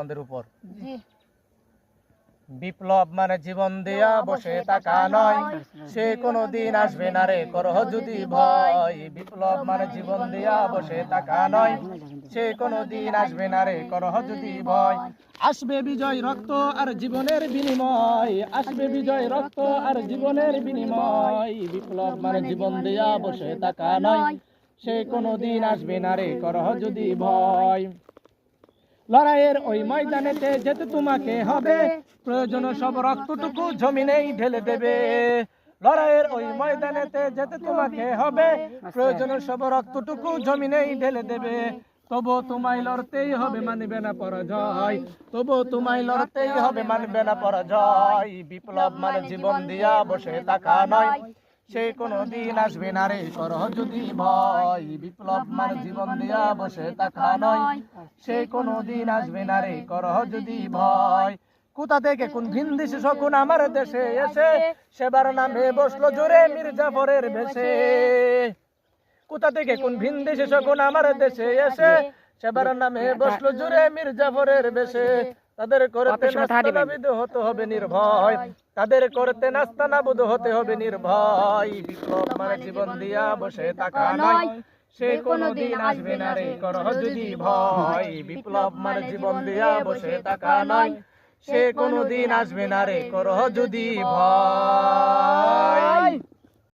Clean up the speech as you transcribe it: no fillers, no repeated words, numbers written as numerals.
আমাদের উপর। বিপ্লব মানে জীবন দিয়া বসে থাকা নয়, সে কোনোদিন আসবে না রে করহ যদি ভয়। বিপ্লব মানে জীবন দিয়া বসে থাকা নয়, সে কোনোদিন আসবে না রে করহ যদি ভয়। আসবে বিজয় রক্ত আর জীবনের বিনিময়, আসবে বিজয় রক্ত আর জীবনের বিনিময়। বিপ্লব মানে জীবন দিয়া বসে থাকা নয়, সে কোনোদিন আসবে না রে করহ যদি ভয়। লড়াইয়ের ওই ময়দানেতে যেতে তোমাকে হবে, প্রয়োজন সব রক্তটুকু জমিনেই ঢেলে দেবে। লড়াইয়ের ওই ময়দানেতে যেতে তোমাকে হবে, প্রয়োজন সব রক্তটুকু জমিনেই ঢেলে দেবে। তবু তোমায় লড়তেই হবে, মানবে না পরাজয়। তবু তোমায় লড়তেই হবে, মানবে না পরাজয়। বিপ্লব মানে জীবন দিয়া বসে থাকা নয়, সে কোনোদিন আসবে না রে করহ যদি ভয়। বিপ্লব মানে জীবন দিয়া বসে থাকা নয়, সে কোনোদিন আসবে না রে করহ যদি ভয়। কোথা থেকে কোন ভিনদেশি শকুন আমার দেশে এসে, সেবার নামে বসলো জোরে মীর জাফরের বেশে। কোথা থেকে কোন ভিনদেশি শকুন আমার দেশে এসে, সেবার নামে বসলো জোরে মীর জাফরের বেশে। তাদের করতে নাস্তানাবুদ হতে হবে নির্ভয়, তাদের করতে নাস্তানাবুদ হতে হবে নির্ভয়। বিপ্লব মানে জীবন দিয়া বসে থাকা নয়, সে কোনোদিন আসবে না রে করহ যদি ভয়। বিপ্লব মানে জীবন দিয়া বসে থাকা নয়, সে কোনোদিন আসবে না রে করহ যদি ভয়।